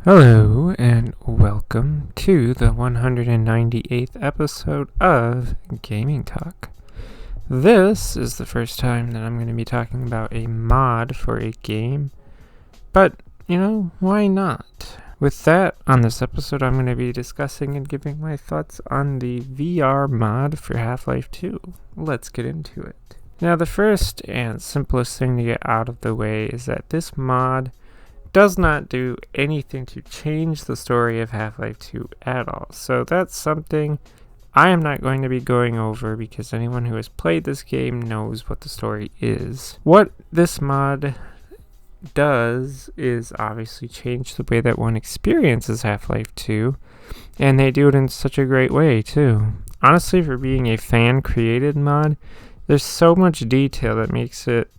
Hello and welcome to the 198th episode of Gaming Talk. This is the first time that I'm going to be talking about a mod for a game, but why not? With that, on this episode I'm going to be discussing and giving my thoughts on the VR mod for Half-Life 2. Let's get into it. Now, the first and simplest thing to get out of the way is that this mod does not do anything to change the story of Half-Life 2 at all. So that's something I am not going to be going over because anyone who has played this game knows what the story is. What this mod does is obviously change the way that one experiences Half-Life 2, and they do it in such a great way too. Honestly, for being a fan-created mod, there's so much detail that makes it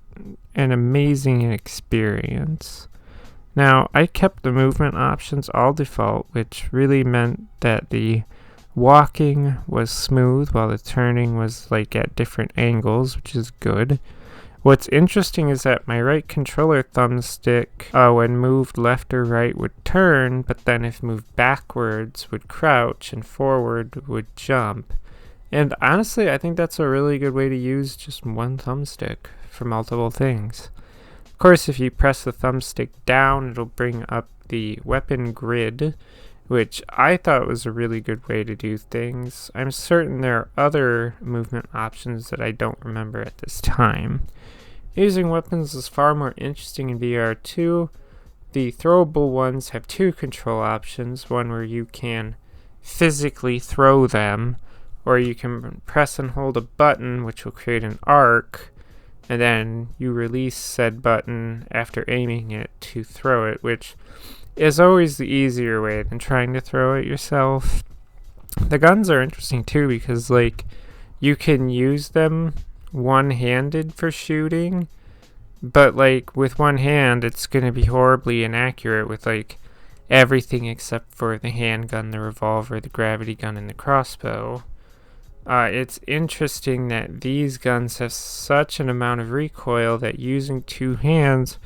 an amazing experience. Now, I kept the movement options all default, which really meant that the walking was smooth while the turning was at different angles, which is good. What's interesting is that my right controller thumbstick, when moved left or right, would turn, but then if moved backwards would crouch and forward would jump. And honestly, I think that's a really good way to use just one thumbstick for multiple things. Of course, if you press the thumbstick down, it'll bring up the weapon grid, which I thought was a really good way to do things. I'm certain there are other movement options that I don't remember at this time. Using weapons is far more interesting in VR2. The throwable ones have two control options, one where you can physically throw them, or you can press and hold a button which will create an arc, and then you release said button after aiming it to throw it, which is always the easier way than trying to throw it yourself. The guns are interesting too because you can use them one-handed for shooting, but with one hand it's going to be horribly inaccurate with everything except for the handgun, the revolver, the gravity gun, and the crossbow. It's interesting that these guns have such an amount of recoil that using two hands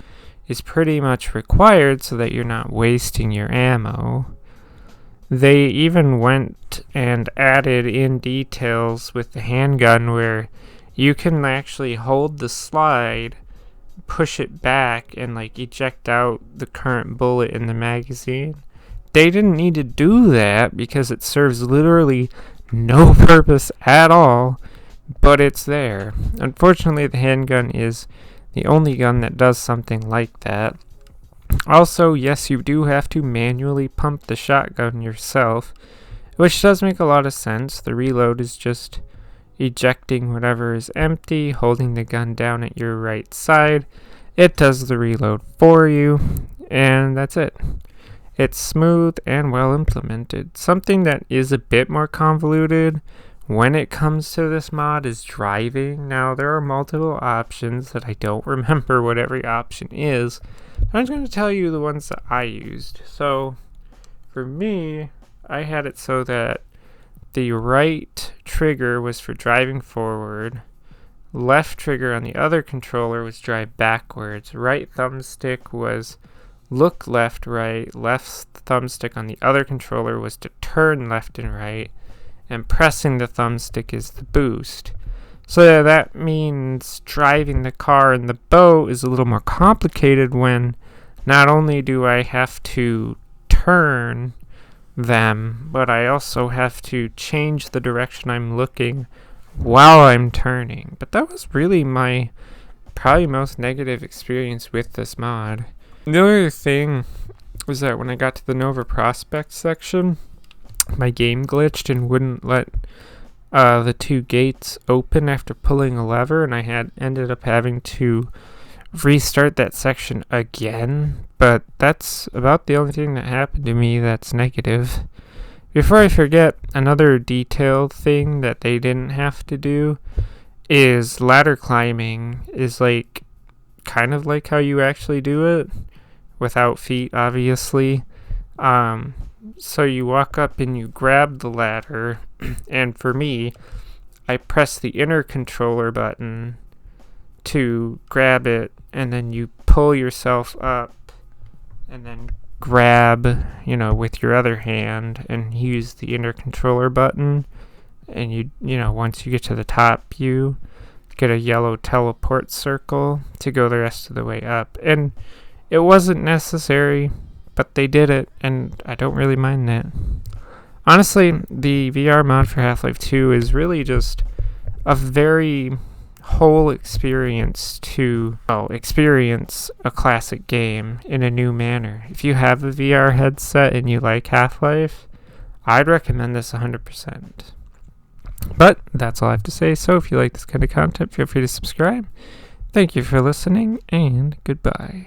is pretty much required so that you're not wasting your ammo. They even went and added in details with the handgun where you can actually hold the slide, push it back, and eject out the current bullet in the magazine. They didn't need to do that because it serves literally no purpose at all, but it's there. Unfortunately, the handgun is the only gun that does something like that. Also, yes, you do have to manually pump the shotgun yourself, which does make a lot of sense. The reload is just ejecting whatever is empty, holding the gun down at your right side. It does the reload for you, and that's it. It's smooth and well implemented. Something that is a bit more convoluted when it comes to this mod is driving. Now, there are multiple options that I don't remember what every option is. I'm just going to tell you the ones that I used. So, for me, I had it so that the right trigger was for driving forward. Left trigger on the other controller was drive backwards. Right thumbstick was look left, right. Left thumbstick on the other controller was to turn left and right. And pressing the thumbstick is the boost. So that means driving the car and the boat is a little more complicated when not only do I have to turn them, but I also have to change the direction I'm looking while I'm turning. But that was really my probably most negative experience with this mod. The other thing was that when I got to the Nova Prospekt section, my game glitched and wouldn't let the two gates open after pulling a lever, and I ended up having to restart that section again. But that's about the only thing that happened to me that's negative. Before I forget, another detailed thing that they didn't have to do is ladder climbing is kind of like how you actually do it, without feet, obviously. So you walk up and you grab the ladder, and for me, I press the inner controller button to grab it, and then you pull yourself up, and then grab, with your other hand and use the inner controller button. And once you get to the top, you get a yellow teleport circle to go the rest of the way up. And it wasn't necessary, but they did it, and I don't really mind that. Honestly, the VR mod for Half-Life 2 is really just a very whole experience to experience a classic game in a new manner. If you have a VR headset and you like Half-Life, I'd recommend this 100%. But that's all I have to say, so if you like this kind of content, feel free to subscribe. Thank you for listening, and goodbye.